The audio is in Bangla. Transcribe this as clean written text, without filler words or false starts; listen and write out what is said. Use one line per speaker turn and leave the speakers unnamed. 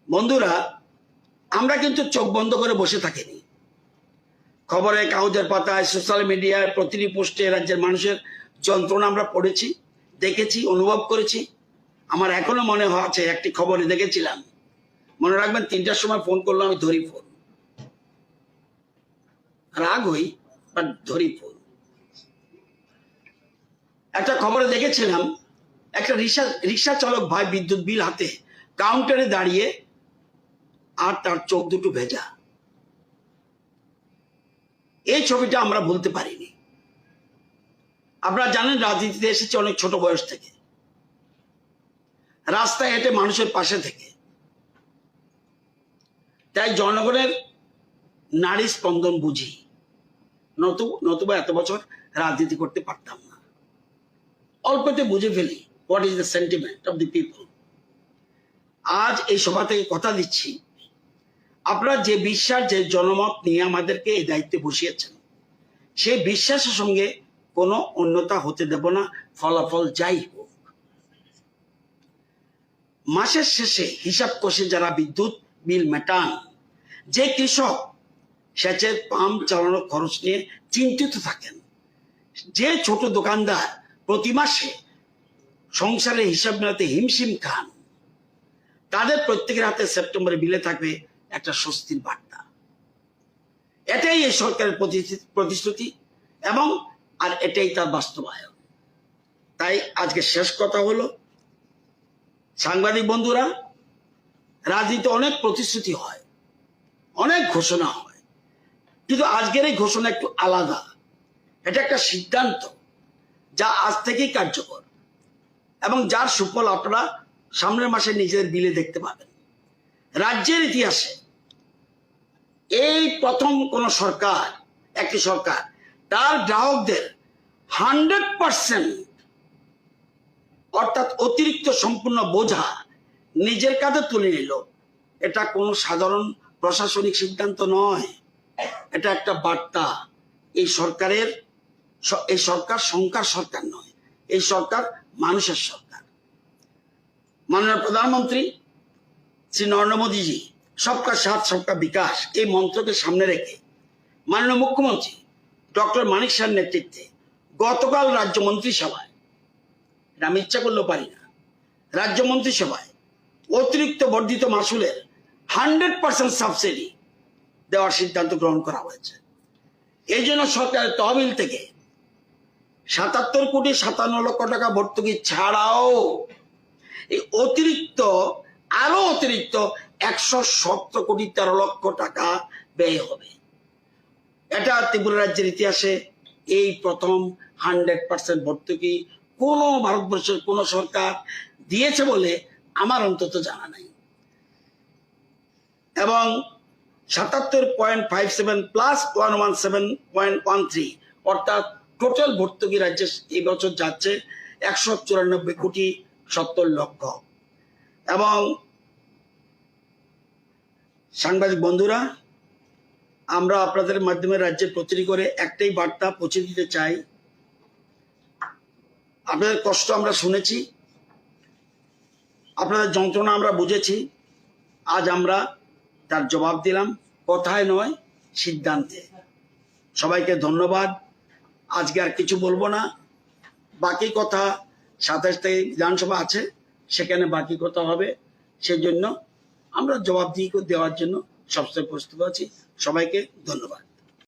বন্ধুরা, আমরা কিন্তু চোখ বন্ধ করে বসে থাকিনি। খবরে কাগজের পাতায়, সোশ্যাল মিডিয়ায় প্রতিটি পোস্টে রাজ্যের মানুষের যন্ত্রণা আমরা পড়েছি, দেখেছি, অনুভব করেছি। আমার এখনো মনে আছে, একটি খবরে দেখেছিলাম, মনে রাখবেন 3টার সময় ফোন করলো, আমি ধরি ফোন, রাগ হই বাট ধরি ফোন। একটা খবরে দেখেছিলাম একটা রিক্সা চালক ভাই বিদ্যুৎ বিল হাতে কাউন্টারে দাঁড়িয়ে, আর তার চোখ দুটো ভেজা। এই ছবিটা আমরা ভুলতে পারিনি। আপনারা জানেন, রাজনীতিতে এসেছে অনেক ছোট বয়স থেকে, রাস্তায় হেঁটে মানুষের পাশে থেকে। তাই জনগণের নারী স্পন্দন বুঝি, নতুবা এত বছর রাজনীতি করতে পারতাম না। অল্পতে বুঝে ফেলি what is the sentiment of the people. আজ এই সভা থেকে কথা দিচ্ছি, আপনারা যে বিশ্বাস, যে জনমত নিয়ে আমাদেরকে এই দায়িত্বে বসিয়েছেন, সেই বিশ্বাসের সঙ্গে কোনো অন্যতা হতে দেব না, ফলাফল যাই হোক। মাসের শেষে হিসাব কষে যারা বিদ্যুৎ বিল মেটান, যে কৃষক সেচের পাম্প চালানোর খরচ নিয়ে চিন্তিত থাকেন, যে ছোট দোকানদার প্রতি মাসে সংসারের হিসাব মেলাতে হিমশিম খান, তাদের প্রত্যেকের হাতে সেপ্টেম্বরে বিলে থাকবে একটা স্বস্তির বার্তা। এটাই এই সরকারের প্রতিশ্রুতি এবং আর এটাই তার বাস্তবায়ন। তাই আজকে শেষ কথা হলো, সাংবাদিক বন্ধুরা, রাজনীতিতে অনেক প্রতিশ্রুতি হয়, অনেক ঘোষণা হয়, কিন্তু আজকের এই ঘোষণা একটু আলাদা। এটা একটা সিদ্ধান্ত যা আজ থেকেই কার্যকর এবং যার সুফল আপনারা সামনের মাসে নিজেদের বিলে দেখতে পাবেন। রাজ্যের ইতিহাসে এই প্রথম কোন সরকার, একটি সরকার তার গ্রাহকদের 100% অর্থাৎ অতিরিক্ত সম্পূর্ণ বোঝা নিজের কাঁধে তুলে নিল। এটা কোনো সাধারণ প্রশাসনিক সিদ্ধান্ত নয়, এটা একটা বার্তা। এই সরকার সংখ্যার সরকার নয়, এই সরকার মানুষের সরকার। মাননীয় প্রধানমন্ত্রী শ্রী নরেন্দ্র মোদীজি সবকা সাথ সবকা বিকাশ এই মন্ত্রকে সামনে রেখে মাননীয় মুখ্যমন্ত্রী ডক্টর মানিক শাহের নেতৃত্বে গতকাল রাজ্য মন্ত্রিসভায়, এটা আমি ইচ্ছা করলেও পারি না, রাজ্য মন্ত্রিসভায় অতিরিক্ত বর্ধিত মাসুলের 100% সাবসিডি দেওয়ার সিদ্ধান্ত গ্রহণ করা হয়েছে। এই জন্য সরকারের তহবিল থেকে 77,57 লক্ষ টাকা ভর্তুকি ছাড়াও এই আরো অতিরিক্ত 117,13 লক্ষ টাকা ব্যয় হবে। এটা ত্রিপুরা রাজ্যের ইতিহাসে এই প্রথম 100% ভর্তুকি কোন ভারতবর্ষের কোন সরকার দিয়েছে বলে আমার অন্তত জানা নাই। এবং 77.57 প্লাস 117.13 অর্থাৎ টোটাল ভর্তুকি রাজ্যে এই বছর যাচ্ছে 194,70 লক্ষ। এবং সাংবাদিক বন্ধুরা, আমরা আপনাদের মাধ্যমে রাজ্যের প্রতিটি করে একটাই বার্তা পৌঁছে দিতে চাই। আপনাদের কষ্ট আমরা শুনেছি, আপনাদের যন্ত্রণা আমরা বুঝেছি। আজ আমরা তার জবাব দিলাম, কথায় নয়, সিদ্ধান্তে। সবাইকে ধন্যবাদ। আজকে আর কিছু বলবো না, বাকি কথা 27 তারিখ বিধানসভা আছে, সেখানে বাকি কথা হবে। সেই জন্য আমরা জবাব দেওয়ার জন্য সবসময় প্রস্তুত আছি। সবাইকে ধন্যবাদ।